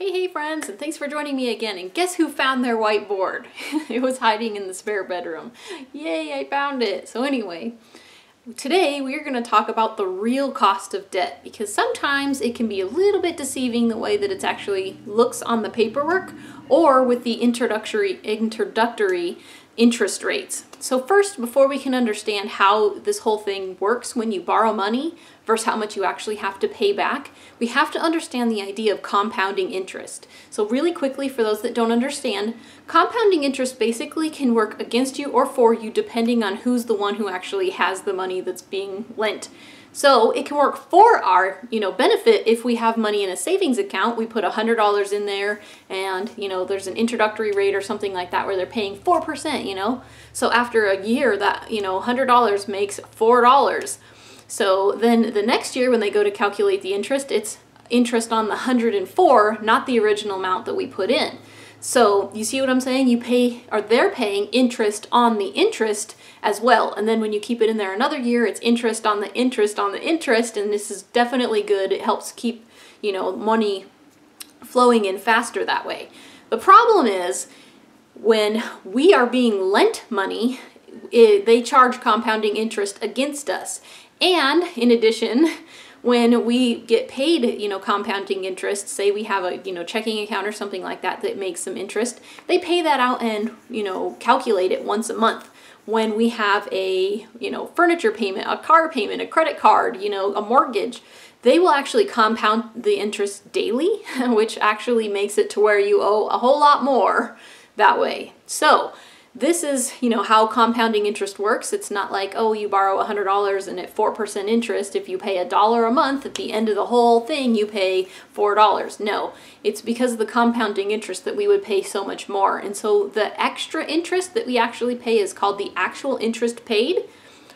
Hey friends, and thanks for joining me again. And guess who found their whiteboard? It was hiding in the spare bedroom. Yay, I found it. So anyway, today we are going to talk about the real cost of debt, because sometimes it can be a little bit deceiving the way that it actually looks on the paperwork or with the introductory interest rates. So first, before we can understand how this whole thing works when you borrow money versus how much you actually have to pay back, we have to understand the idea of compounding interest. So really quickly, for those that don't understand, compounding interest basically can work against you or for you depending on who's the one who actually has the money that's being lent. So it can work for our, benefit if we have money in a savings account. We put $100 in there, and there's an introductory rate or something like that where they're paying 4%. So after a year, that $100 makes $4. So then the next year when they go to calculate the interest, it's interest on the 104, not the original amount that we put in. So you see what I'm saying? They're paying interest on the interest as well. And then when you keep it in there another year, it's interest on the interest on the interest. And this is definitely good. It helps keep, money flowing in faster that way. The problem is when we are being lent money, they charge compounding interest against us. And in addition, when we get paid, compounding interest, say we have a, checking account or something like that that makes some interest, they pay that out and, calculate it once a month. When we have a, furniture payment, a car payment, a credit card, a mortgage, they will actually compound the interest daily, which actually makes it to where you owe a whole lot more that way. So this is, how compounding interest works. It's not like, oh, you borrow $100 and at 4% interest, if you pay $1 a month, at the end of the whole thing, you pay $4. No, it's because of the compounding interest that we would pay so much more. And so the extra interest that we actually pay is called the actual interest paid,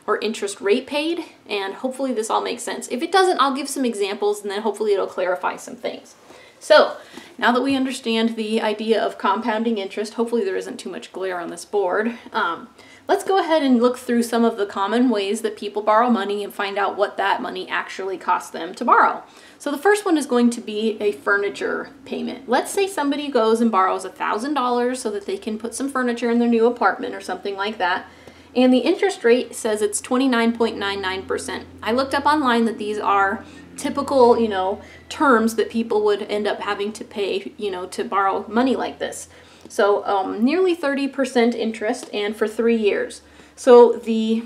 or interest rate paid. And hopefully this all makes sense. If it doesn't, I'll give some examples and then hopefully it'll clarify some things. So now that we understand the idea of compounding interest, hopefully there isn't too much glare on this board. Let's go ahead and look through some of the common ways that people borrow money and find out what that money actually costs them to borrow. So the first one is going to be a furniture payment. Let's say somebody goes and borrows $1,000 so that they can put some furniture in their new apartment or something like that. And the interest rate says it's 29.99%. I looked up online that these are typical, terms that people would end up having to pay, to borrow money like this. So nearly 30% interest, and for 3 years. So the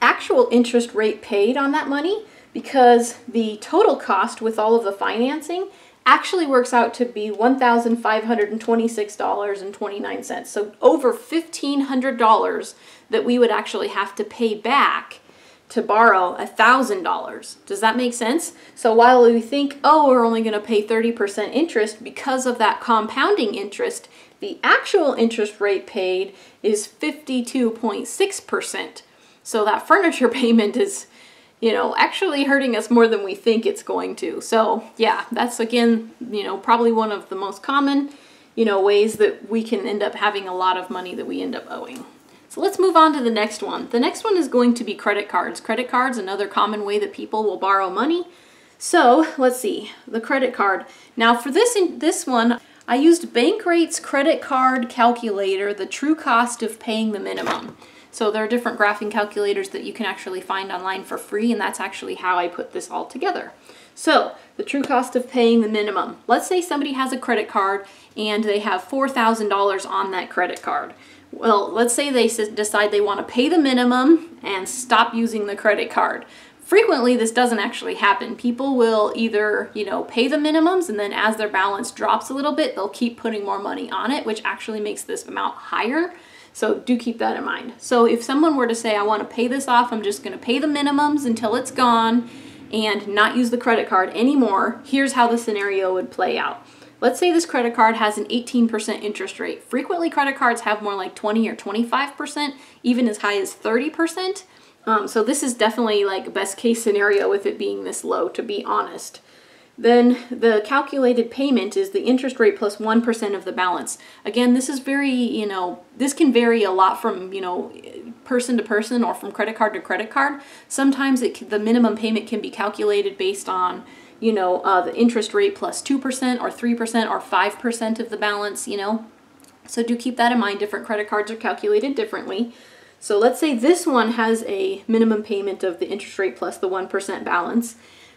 actual interest rate paid on that money, because the total cost with all of the financing actually works out to be $1,526.29. So over $1,500 that we would actually have to pay back to borrow $1,000. Does that make sense? So while we think, oh, we're only going to pay 30% interest because of that compounding interest, the actual interest rate paid is 52.6%. So that furniture payment is, actually hurting us more than we think it's going to. So yeah, that's again, probably one of the most common, ways that we can end up having a lot of money that we end up owing. So let's move on to the next one. The next one is going to be credit cards. Credit cards, another common way that people will borrow money. So let's see, the credit card. Now for this one, I used Bankrate's credit card calculator, the true cost of paying the minimum. So there are different graphing calculators that you can actually find online for free, and that's actually how I put this all together. So the true cost of paying the minimum. Let's say somebody has a credit card and they have $4,000 on that credit card. Well, let's say they decide they want to pay the minimum and stop using the credit card. Frequently, this doesn't actually happen. People will either, pay the minimums, and then as their balance drops a little bit, they'll keep putting more money on it, which actually makes this amount higher. So do keep that in mind. So if someone were to say, I want to pay this off, I'm just going to pay the minimums until it's gone and not use the credit card anymore, here's how the scenario would play out. Let's say this credit card has an 18% interest rate. Frequently, credit cards have more like 20 or 25%, even as high as 30%. So this is definitely like best case scenario with it being this low, to be honest. Then the calculated payment is the interest rate plus 1% of the balance. Again, this is very, this can vary a lot from, person to person or from credit card to credit card. Sometimes the minimum payment can be calculated based on, the interest rate plus 2% or 3% or 5% of the balance, So do keep that in mind. Different credit cards are calculated differently. So let's say this one has a minimum payment of the interest rate plus the 1% balance.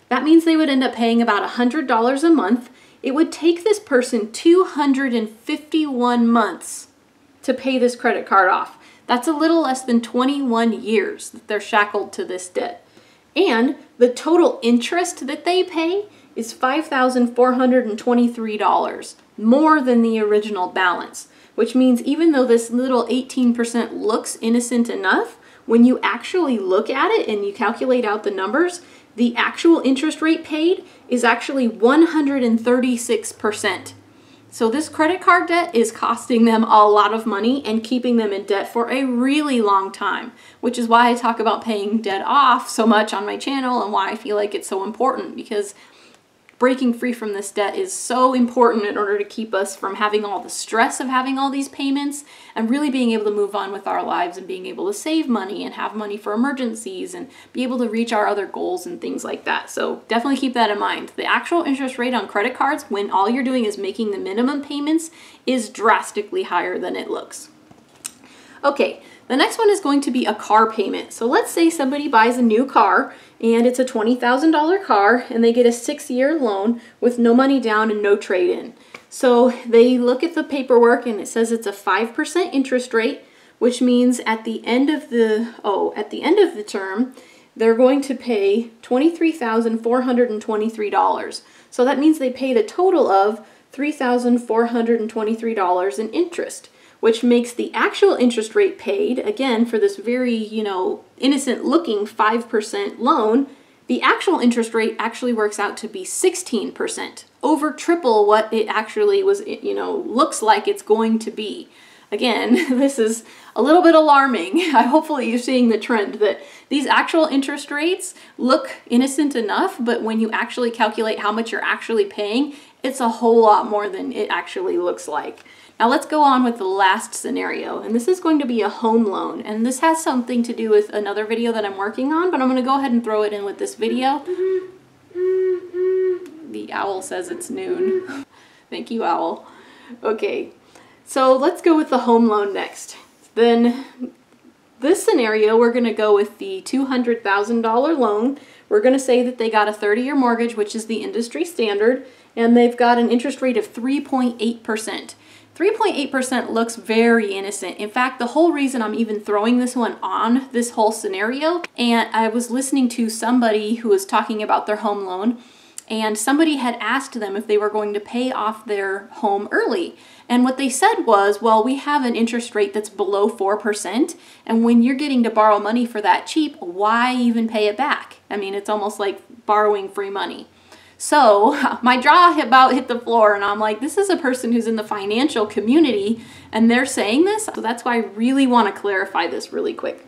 That means they would end up paying about $100 a month. It would take this person 251 months to pay this credit card off. That's a little less than 21 years that they're shackled to this debt. And the total interest that they pay is $5,423, more than the original balance, which means even though this little 18% looks innocent enough, when you actually look at it and you calculate out the numbers, the actual interest rate paid is actually 136%. So this credit card debt is costing them a lot of money and keeping them in debt for a really long time, which is why I talk about paying debt off so much on my channel and why I feel like it's so important, because breaking free from this debt is so important in order to keep us from having all the stress of having all these payments and really being able to move on with our lives and being able to save money and have money for emergencies and be able to reach our other goals and things like that. So definitely keep that in mind. The actual interest rate on credit cards, when all you're doing is making the minimum payments, is drastically higher than it looks. Okay, the next one is going to be a car payment. So let's say somebody buys a new car and it's a $20,000 car and they get a 6-year loan with no money down and no trade-in. So they look at the paperwork and it says it's a 5% interest rate, which means at the end of the term, they're going to pay $23,423. So that means they paid a total of $3,423 in interest, which makes the actual interest rate paid, again, for this very, innocent looking 5% loan, the actual interest rate actually works out to be 16%, over triple what it actually was, looks like it's going to be. Again, this is a little bit alarming. Hopefully you're seeing the trend that these actual interest rates look innocent enough, but when you actually calculate how much you're actually paying, it's a whole lot more than it actually looks like. Now let's go on with the last scenario, and this is going to be a home loan, and this has something to do with another video that I'm working on, but I'm going to go ahead and throw it in with this video. The owl says it's noon. Thank you, owl. Okay, so let's go with the home loan next. Then this scenario, we're going to go with the $200,000 loan. We're going to say that they got a 30-year mortgage, which is the industry standard, and they've got an interest rate of 3.8%. 3.8% looks very innocent. In fact, the whole reason I'm even throwing this one on this whole scenario, and I was listening to somebody who was talking about their home loan, and somebody had asked them if they were going to pay off their home early. And what they said was, well, we have an interest rate that's below 4%, and when you're getting to borrow money for that cheap, why even pay it back? I mean, it's almost like borrowing free money. So my jaw about hit the floor, and I'm like, this is a person who's in the financial community and they're saying this. So that's why I really want to clarify this really quick.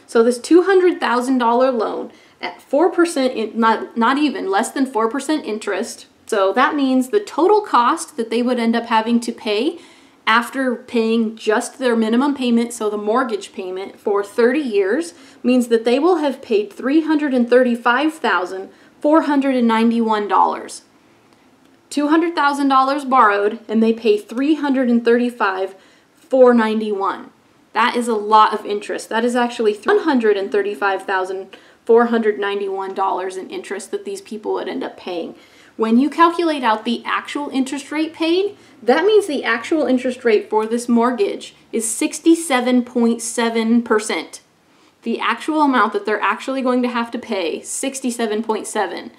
So this $200,000 loan at 4%, not even less than 4% interest. So that means the total cost that they would end up having to pay after paying just their minimum payment, so the mortgage payment for 30 years, means that they will have paid $335,491. $200,000 borrowed, and they pay $335,491. That is a lot of interest. That is actually $135,491 in interest that these people would end up paying. When you calculate out the actual interest rate paid, that means the actual interest rate for this mortgage is 67.7%. The actual amount that they're actually going to have to pay, 67.7.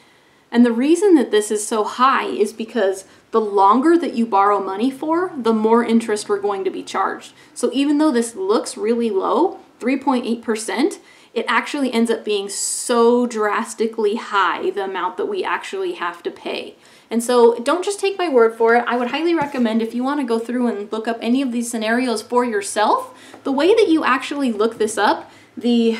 And the reason that this is so high is because the longer that you borrow money for, the more interest we're going to be charged. So even though this looks really low, 3.8%, it actually ends up being so drastically high, the amount that we actually have to pay. And so don't just take my word for it. I would highly recommend, if you want to go through and look up any of these scenarios for yourself, the way that you actually look this up, the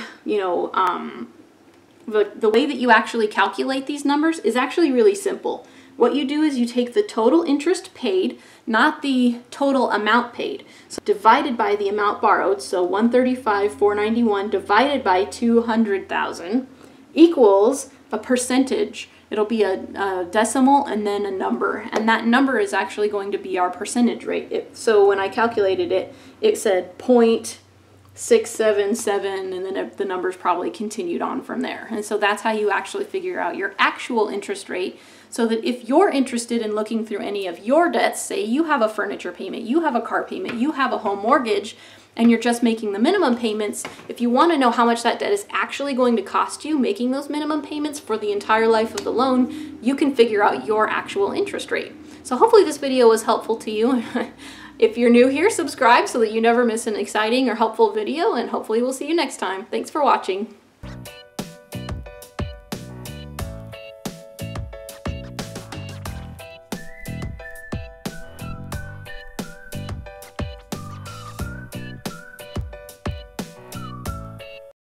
way that you actually calculate these numbers is actually really simple. What you do is you take the total interest paid, not the total amount paid. So divided by the amount borrowed, so 135,491 divided by 200,000 equals a percentage. It'll be a decimal and then a number, and that number is actually going to be our percentage rate. So when I calculated it, it said 0.677, and then the numbers probably continued on from there. And so that's how you actually figure out your actual interest rate, so that if you're interested in looking through any of your debts, say you have a furniture payment, you have a car payment, you have a home mortgage, and you're just making the minimum payments, if you want to know how much that debt is actually going to cost you making those minimum payments for the entire life of the loan, you can figure out your actual interest rate. So hopefully this video was helpful to you. If you're new here, subscribe so that you never miss an exciting or helpful video, and hopefully we'll see you next time. Thanks for watching.